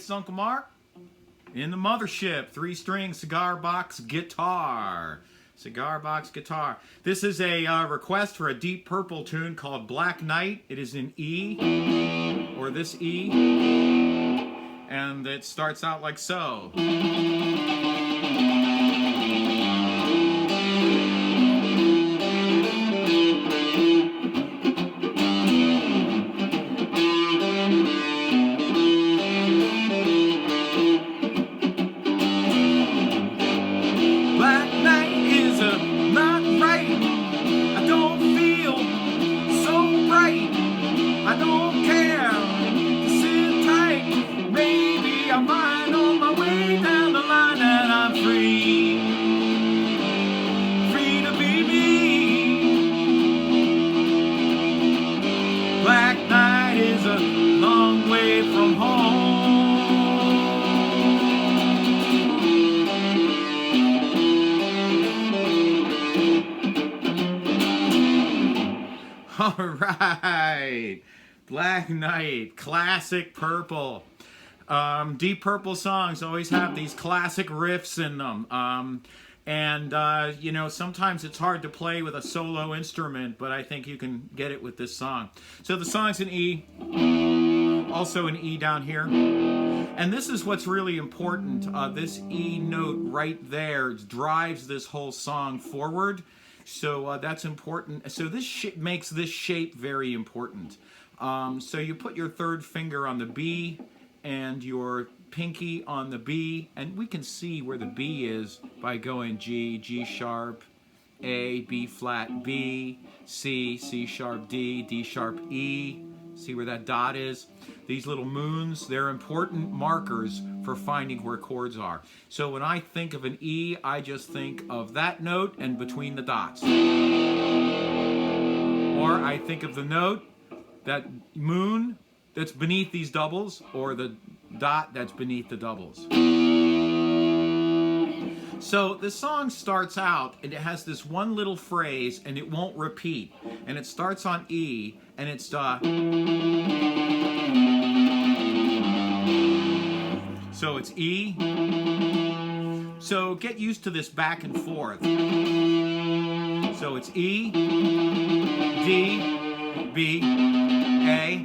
it's Uncle Mark in the mothership. 3-string cigar box guitar. Cigar Box Guitar. This is a request for a Deep Purple tune called Black Knight. It is in E, or this E, and it starts out like so. I don't care, sit tight, maybe I'll find on my way down the line that I'm free, free to be me. Black night is a long way from home. All right. Black Knight, classic Purple. Deep Purple songs always have these classic riffs in them. You know, sometimes it's hard to play with a solo instrument, but I think you can get it with this song. So the song's in E, also in E down here. And this is what's really important. This E note right there drives this whole song forward. So that's important. So this makes this shape very important. So you put your third finger on the B and your pinky on the B, and we can see where the B is by going G, G sharp, A, B flat, B, C, C sharp, D, D sharp, E. See where that dot is? These little moons, they're important markers for finding where chords are. So when I think of an E, I just think of that note and between the dots. Or I think of the note, that moon that's beneath these doubles, or the dot that's beneath the doubles. So the song starts out, and it has this one little phrase, and it won't repeat. And it starts on E, and it's so it's E. So get used to this back and forth. So it's E, D, B, A,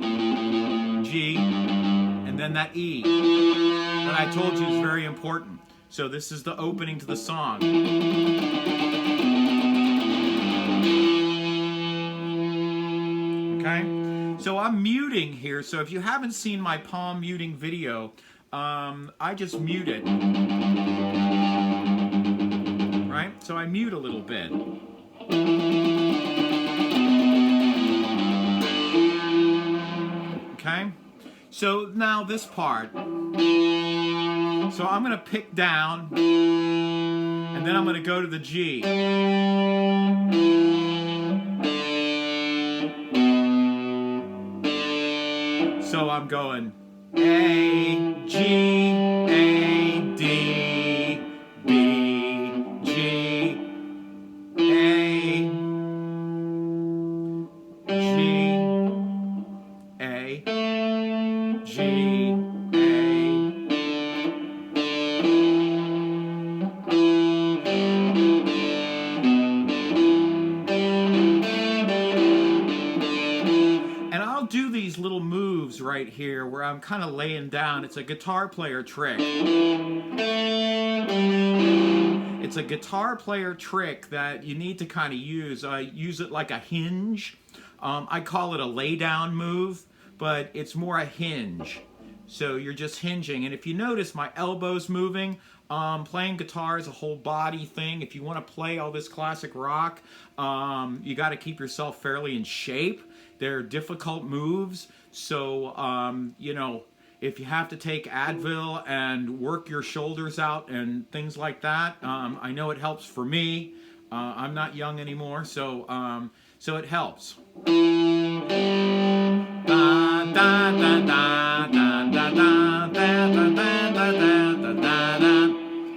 G, and then that E that I told you is very important. So this is the opening to the song. Okay? So I'm muting here, so if you haven't seen my palm muting video, I just mute it. Right? So I mute a little bit. Okay? So now this part. So I'm going to pick down, and then I'm going to go to the G. So I'm going A, G, A, D, B, G, A, G, A, G, do these little moves right here where I'm kind of laying down. It's a guitar player trick. It's a guitar player trick that you need to kind of use. Use it like a hinge. I call it a lay down move, but it's more a hinge. So you're just hinging. And if you notice, my elbow's moving. Playing guitar is a whole body thing. If you want to play all this classic rock, you got to keep yourself fairly in shape. They're difficult moves, so you know, if you have to take Advil and work your shoulders out and things like that, I know it helps for me. I'm not young anymore, so it helps.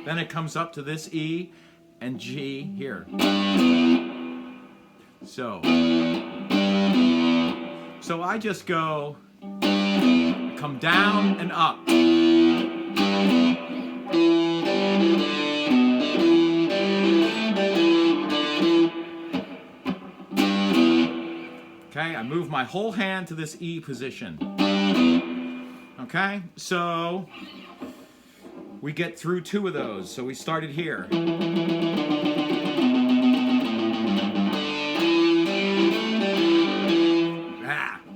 Then it comes up to this E and G here. So I just go, come down and up. move my whole hand to this E position. Okay, so we get through 2 of those. So we started here.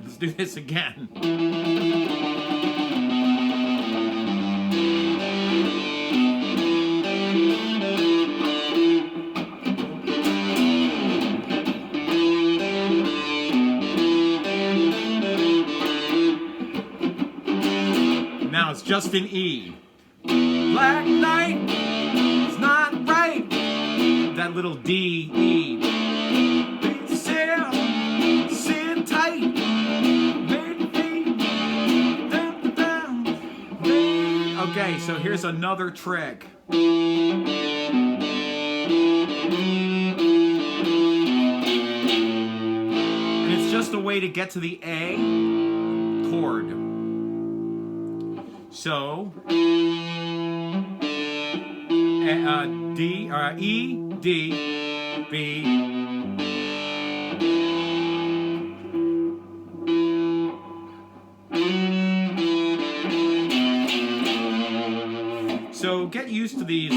Let's do this again. Now it's just an E. Black night is not right. That little D, E. Sit tight. Okay, so here's another trick. And it's just a way to get to the A chord. So, D, E, D, B. So get used to these.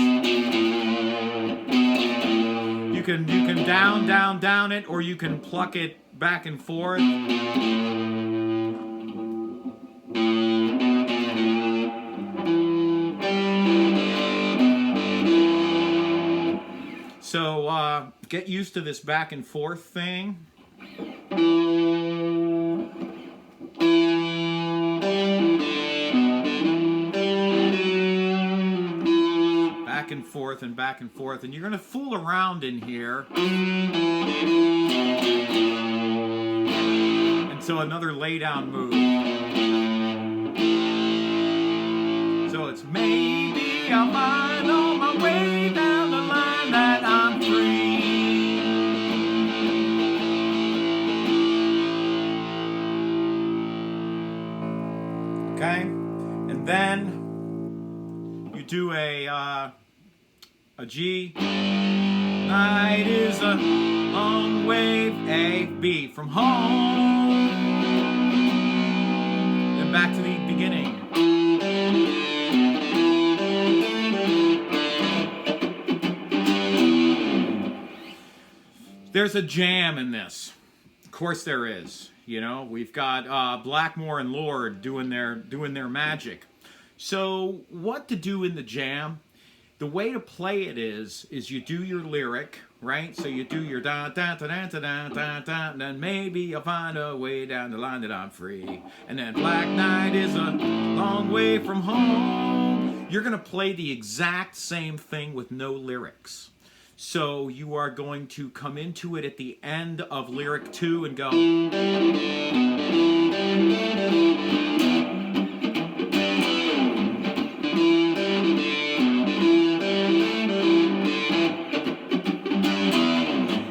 You can down, down, down it, or you can pluck it back and forth. So get used to this back and forth thing. Back and forth and back and forth, and you're going to fool around in here. And so another lay down move. So it's maybe I'll find on my way down the line that I'm free. Okay, and then you do a G. Night is a long way, A, B, from home. Then back to the beginning. There's a jam in this. Of course there is. You know, we've got Blackmore and Lord doing their magic. So what to do in the jam? The way to play it is you do your lyric, right? So you do your da da da da da da da da, and then maybe I'll find a way down the line that I'm free. And then black night is a long way from home. You're gonna play the exact same thing with no lyrics. So you are going to come into it at the end of lyric 2 and go.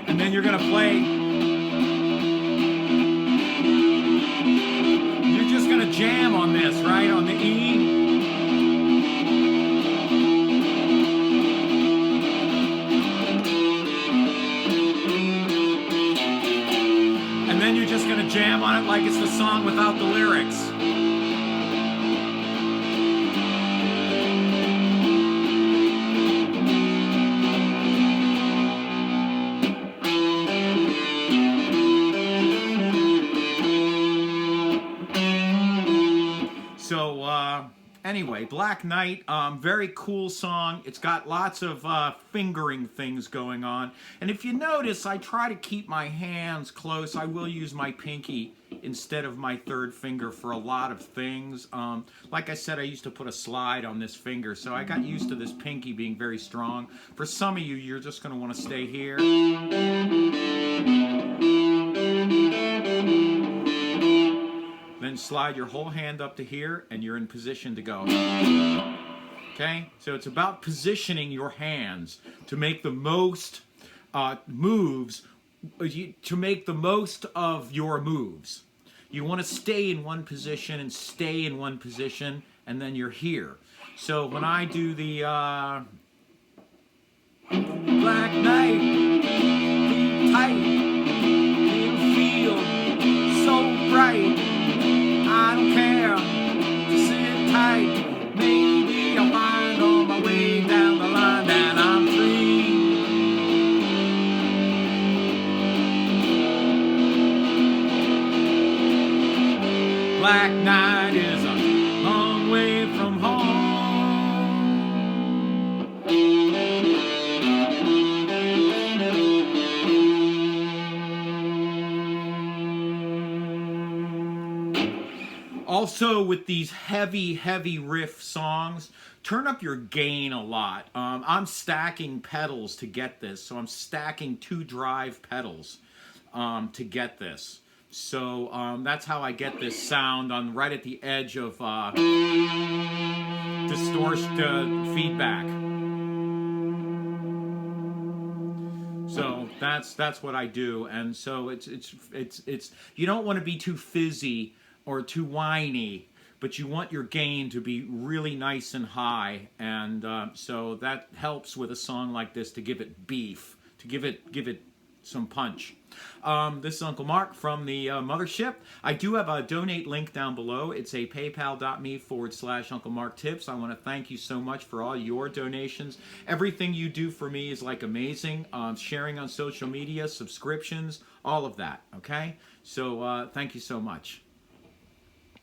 And then you're going to play. You're just going to jam on this, right? On the E. Then you're just going to jam on it like it's the song without the lyrics. So, anyway, Black Knight, very cool song. It's got lots of fingering things going on. And if you notice, I try to keep my hands close. I will use my pinky instead of my third finger for a lot of things. Like I said, I used to put a slide on this finger, so I got used to this pinky being very strong. For some of you, you're just going to want to stay here. Then slide your whole hand up to here, and you're in position to go. Okay? So it's about positioning your hands to make the most moves, to make the most of your moves. You want to stay in one position and stay in one position, and then you're here. So when I do the Black Night, deep tight, feel night is a long way from home. Also, with these heavy riff songs, turn up your gain a lot. I'm stacking pedals to get this, so I'm stacking 2 drive pedals to get this. So that's how I get this sound on right at the edge of distortion feedback. So that's what I do, and so it's you don't want to be too fizzy or too whiny, but you want your gain to be really nice and high, and so that helps with a song like this to give it beef, to give it some punch. This is Uncle Mark from the Mothership. I do have a donate link down below. It's a paypal.me/Uncle Mark Tips. I want to thank you so much for all your donations. Everything you do for me is like amazing. Sharing on social media, subscriptions, all of that. Okay, so thank you so much.